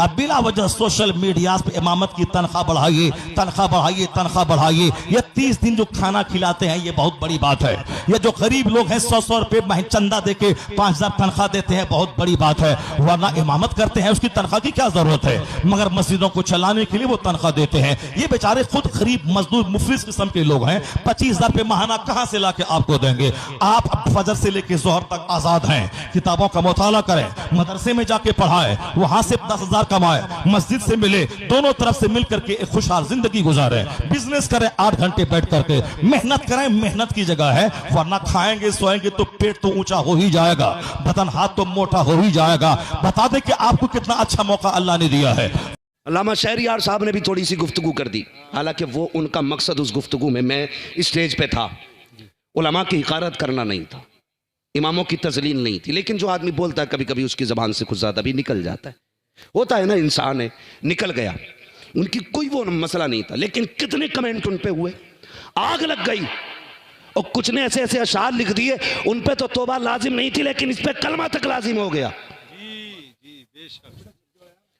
اب بلا وجہ سوشل میڈیاز پہ امامت کی تنخواہ بڑھائیے، تنخواہ بڑھائیے، تنخواہ بڑھائیے. یہ 30 دن جو کھانا کھلاتے ہیں یہ بہت بڑی بات ہے. یہ جو غریب لوگ ہیں 100 روپے مہینے چندہ دے کے 5000 تنخواہ دیتے ہیں بہت بڑی بات ہے. ورنہ امامت کرتے ہیں اس کی تنخواہ کی کیا ضرورت ہے؟ مگر مسجدوں کو چلانے کے لیے وہ تنخواہ دیتے ہیں. یہ بیچارے خود غریب مزدور مفلس قسم کے لوگ ہیں. 25000 روپے ماہانہ کہاں سے لا کے آپ کو دیں گے؟ آپ فجر سے لے کے ظہر تک آزاد ہیں. کتابوں کا مطالعہ کریں، مدرسے میں جا کے پڑھائیں، وہاں سے 10,000 کمائیں، مسجد سے ملے، دونوں طرف سے مل کر کے ایک خوشحال زندگی گزاریں. بزنس کریں 8 گھنٹے بیٹھ کر کے، محنت کریں، محنت کی جگہ ہے. ورنہ کھائیں گے سوئیں گے تو پیٹ تو اونچا ہو ہی جائے گا، بدن ہاتھ تو موٹا ہو ہی جائے گا. بتا دیں کہ آپ کو کتنا اچھا موقع اللہ نے دیا ہے. علامہ شہریار صاحب نے بھی تھوڑی سی گفتگو کر دی، حالانکہ وہ ان کا مقصد اس گفتگو میں اسٹیج پہ تھا، علماء کی حقارت کرنا نہیں تھا، اماموں کی تذلیل نہیں تھی. لیکن جو آدمی بولتا ہے کبھی کبھی اس کی زبان سے کچھ زیادہ بھی نکل جاتا ہے، ہوتا ہے نا، انسان ہے، نکل گیا. ان کی کوئی وہ مسئلہ نہیں تھا. لیکن کتنے کمنٹ ان پہ ہوئے، آگ لگ گئی. اور کچھ نے ایسے ایسے اشعار لکھ دیے، ان پہ تو توبہ لازم نہیں تھی لیکن اس پہ کلمہ تک لازم ہو گیا.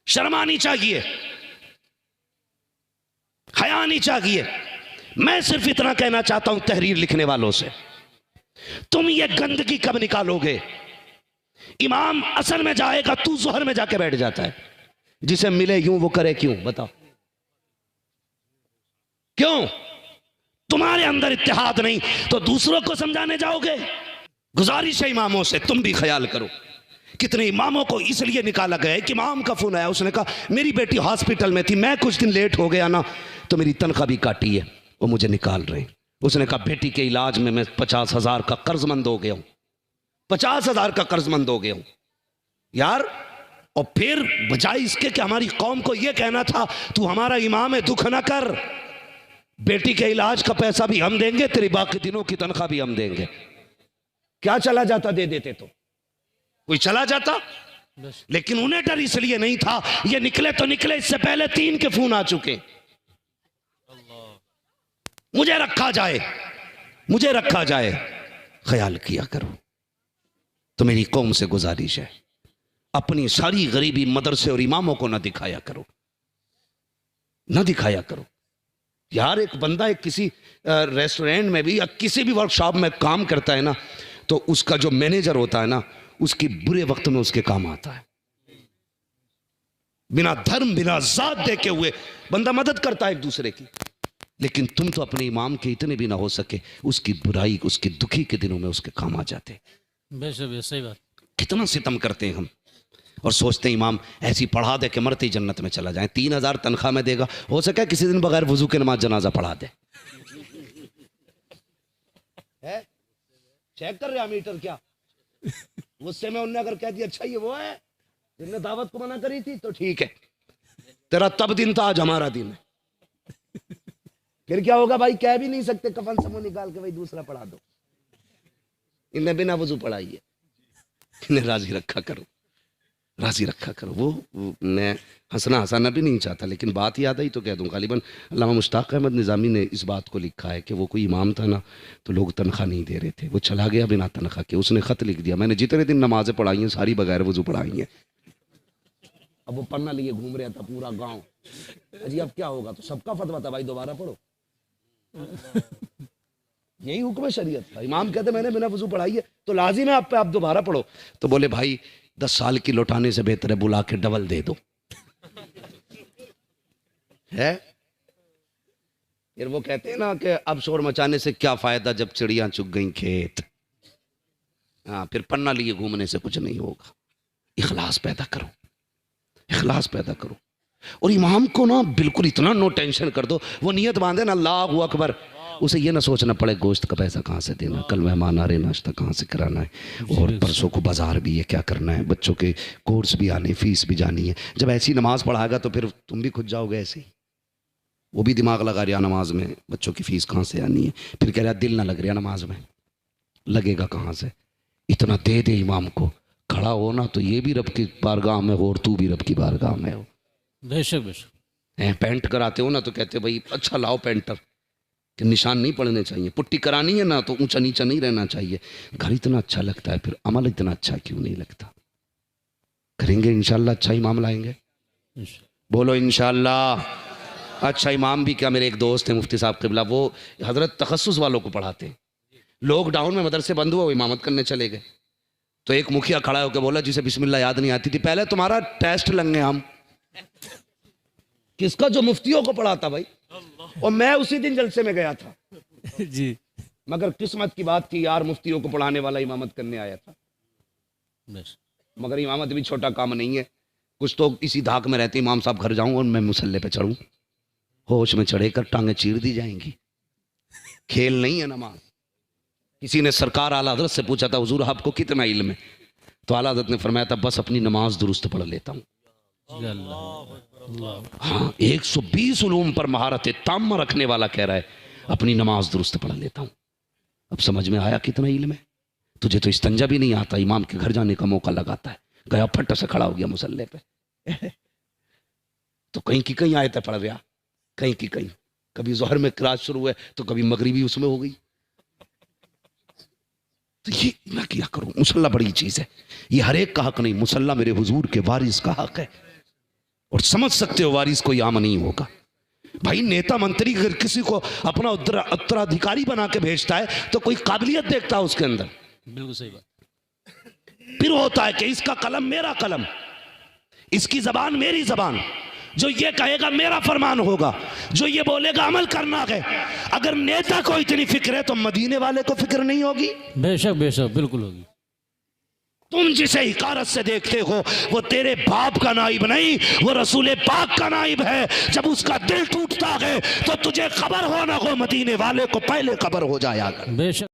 شرم آنی چاہیے، حیا آنی چاہیے. میں صرف اتنا کہنا چاہتا ہوں تحریر لکھنے والوں سے، تم یہ گندگی کب نکالو گے؟ امام اصل میں جائے گا، تو ظہر میں جا کے بیٹھ جاتا ہے. جسے ملے یوں وہ کرے کیوں؟ بتاؤ کیوں؟ تمہارے اندر اتحاد نہیں تو دوسروں کو سمجھانے جاؤ گے؟ گزارش ہے اماموں سے تم بھی خیال کرو. کتنے اماموں کو اس لیے نکالا گیا ہے کہ امام کا فون آیا، اس نے کہا میری بیٹی ہاسپٹل میں تھی، میں کچھ دن لیٹ ہو گیا نا تو میری تنخواہ بھی کاٹی ہے، وہ مجھے نکال رہے ہیں. اس نے کہا بیٹی کے علاج میں 50,000 کا قرض مند ہو گیا ہوں، 50,000 کا قرض مند ہو گیا ہوں یار. اور پھر بجائے اس کے کہ ہماری قوم کو یہ کہنا تھا تو ہمارا امام ہے، دکھ نہ کر، بیٹی کے علاج کا پیسہ بھی ہم دیں گے، تیری باقی دنوں کی تنخواہ بھی ہم دیں گے. کیا چلا جاتا دے دیتے تو کوئی چلا جاتا. لیکن انہیں ڈر اس لیے نہیں تھا، یہ نکلے تو نکلے، اس سے پہلے 3 کے فون آ چکے. مجھے رکھا جائے، مجھے رکھا جائے. خیال کیا کرو. تو میری قوم سے گزارش ہے، اپنی ساری غریبی مدرسے اور اماموں کو نہ دکھایا کرو، نہ دکھایا کرو. یار ایک بندہ ایک کسی ریسٹورینٹ میں بھی یا کسی بھی ورکشاپ میں کام کرتا ہے نا، تو اس کا جو مینیجر ہوتا ہے نا، اس کی برے وقت میں اس کے کام آتا ہے. بنا دھرم بنا ذات دیکھے ہوئے بندہ مدد کرتا ہے ایک دوسرے کی. لیکن تم تو اپنے امام کے اتنے بھی نہ ہو سکے، اس کی برائی اس کی دکھی کے دنوں میں اس کے کام آ جاتے. بے شک صحیح بات. کتنا ستم کرتے ہیں ہم، اور سوچتے ہیں امام ایسی پڑھا دے کہ مرتے جنت میں چلا جائیں. 3,000 تنخواہ میں دے گا، ہو سکے کسی دن بغیر وضو کے نماز جنازہ پڑھا دے. چیک کر رہا میٹر کیا؟ غصے میں انہوں نے اگر کہہ دیا اچھا یہ وہ ہے جن نے دعوت کو منع کری تھی تو ٹھیک ہے، تیرا تب دن تھا، آج ہمارا دن ہے. پھر کیا ہوگا بھائی؟ کہہ بھی نہیں سکتے، کفن سے منہ نکال کے بھائی دوسرا پڑھا دو. انہیں بنا وضو پڑھائی ہے. انہیں راضی رکھا کرو، راضی رکھا کرو. وہ میں ہنسانا بھی نہیں چاہتا، لیکن بات یاد آئی تو کہہ دوں. غالباً علامہ مشتاق احمد نظامی نے اس بات کو لکھا ہے کہ وہ کوئی امام تھا نا تو لوگ تنخواہ نہیں دے رہے تھے، وہ چلا گیا بنا تنخواہ کے. اس نے خط لکھ دیا میں نے جتنے دن نمازیں پڑھائی ہیں ساری بغیر وضو پڑھائی ہیں. اب وہ پڑھنا لیے گھوم رہا تھا پورا گاؤں. جی اب کیا ہوگا؟ تو سب کا فتویٰ تھا بھائی دوبارہ پڑھو. یہی حکم شریعت تھا. امام کہتے میں نے بنا وضو پڑھائی ہے تو لازم ہے آپ پہ، آپ دوبارہ پڑھو. تو بولے بھائی 10 سال کی لوٹانے سے بہتر ہے بلا کے ڈبل دے دو. ہے پھر وہ کہتے ہیں نا کہ اب شور مچانے سے کیا فائدہ جب چڑیاں چگ گئیں کھیت. ہاں پھر پڑھنا لیے گھومنے سے کچھ نہیں ہوگا. اخلاص پیدا کرو، اخلاص پیدا کرو. اور امام کو نا بالکل اتنا نو ٹینشن کر دو، وہ نیت باندھے نا اللہ اکبر، اسے یہ نہ سوچنا پڑے گوشت کا پیسہ کہاں سے دینا، کل مہمان آ رہے ناشتہ کہاں سے کرانا ہے، اور پرسوں کو بازار بھی ہے کیا کرنا ہے، بچوں کے کورس بھی آنے، فیس بھی جانی ہے. جب ایسی نماز پڑھائے گا تو پھر تم بھی کھد جاؤ گے ایسے ہی. وہ بھی دماغ لگا رہا نماز میں، بچوں کی فیس کہاں سے آنی ہے. پھر کہہ رہا دل نہ لگ رہا نماز میں، لگے گا کہاں سے. اتنا دے دے امام کو، کھڑا ہونا تو یہ بھی رب کی بارگاہ میں ہو اور تو بھی رب کی بارگاہ میں ہو. بے شک بے شک. پینٹ کراتے ہو نا تو کہتے بھائی اچھا لاؤ پینٹر، کہ نشان نہیں پڑنے چاہیے. پٹی کرانی ہے نا تو اونچا نیچا نہیں رہنا چاہیے. گھر اتنا اچھا لگتا ہے پھر عمل اتنا اچھا کیوں نہیں لگتا؟ کریں گے انشاءاللہ اچھا امام لائیں گے. بولو انشاءاللہ. اچھا امام بھی کیا, میرے ایک دوست ہیں مفتی صاحب قبلہ, وہ حضرت تخصص والوں کو پڑھاتے ہیں. لاک ڈاؤن میں مدرسے بند ہوا, وہ امامت کرنے چلے گئے. تو ایک مکھیا کھڑا ہو کے بولا جسے بسم اللہ یاد نہیں آتی تھی, پہلے تمہارا ٹیسٹ لیں گے ہم. کس کا؟ جو مفتیوں کو پڑھاتا بھائی. اور میں اسی دن جلسے میں گیا تھا جی مگر قسمت کی بات تھی یار, مفتیوں کو پڑھانے والا امامت کرنے آیا تھا. مگر امامت بھی چھوٹا کام نہیں ہے. کچھ تو اسی دھاک میں رہتے امام صاحب گھر جاؤں اور میں مسلح پہ چڑھوں, ہوش میں چڑھے کر ٹانگیں چیر دی جائیں گی. کھیل نہیں ہے نماز. کسی نے سرکار اعلیٰ حضرت سے پوچھا تھا حضور آپ کو کتنا علم ہے؟ تو اعلیٰ حضرت نے فرمایا تھا بس اپنی نماز درست پڑھ لیتا ہوں. ہاں 120 علوم پر مہارت تامہ رکھنے والا کہہ رہا ہے اپنی نماز درست پڑھ لیتا ہوں. اب سمجھ میں آیا کتنا علم ہے. تجھے تو استنجا بھی نہیں آتا, امام کے گھر جانے کا موقع لگاتا ہے, گیا پھٹ سے کھڑا ہو گیا مسلح پہ. تو کہیں کی کہیں آیتیں پڑھ رہا, کہیں کی کہیں. کبھی ظہر میں قرات شروع ہے تو کبھی مغربی اس میں ہو گئی. تو یہ میں کیا کروں. مصلح بڑی چیز ہے, یہ ہر ایک کا حق نہیں. مصلح میرے حضور کے وارث کا حق ہے. اور سمجھ سکتے ہو وارث کوئی عام نہیں ہوگا بھائی. نیتا منتری اگر کسی کو اپنا اترادھیکاری بنا کے بھیجتا ہے تو کوئی قابلیت دیکھتا ہے اس کے اندر. بالکل صحیح بات. پھر ہوتا ہے کہ اس کا قلم میرا قلم, اس کی زبان میری زبان, جو یہ کہے گا میرا فرمان ہوگا, جو یہ بولے گا عمل کرنا ہے. اگر نیتا کو اتنی فکر ہے تو مدینے والے کو فکر نہیں ہوگی؟ بے شک بالکل ہوگی. تم جسے حقارت سے دیکھتے ہو وہ تیرے باپ کا نائب نہیں, وہ رسول پاک کا نائب ہے. جب اس کا دل ٹوٹتا ہے تو تجھے خبر ہو نہ ہو, مدینے والے کو پہلے خبر ہو جایا. بے شک.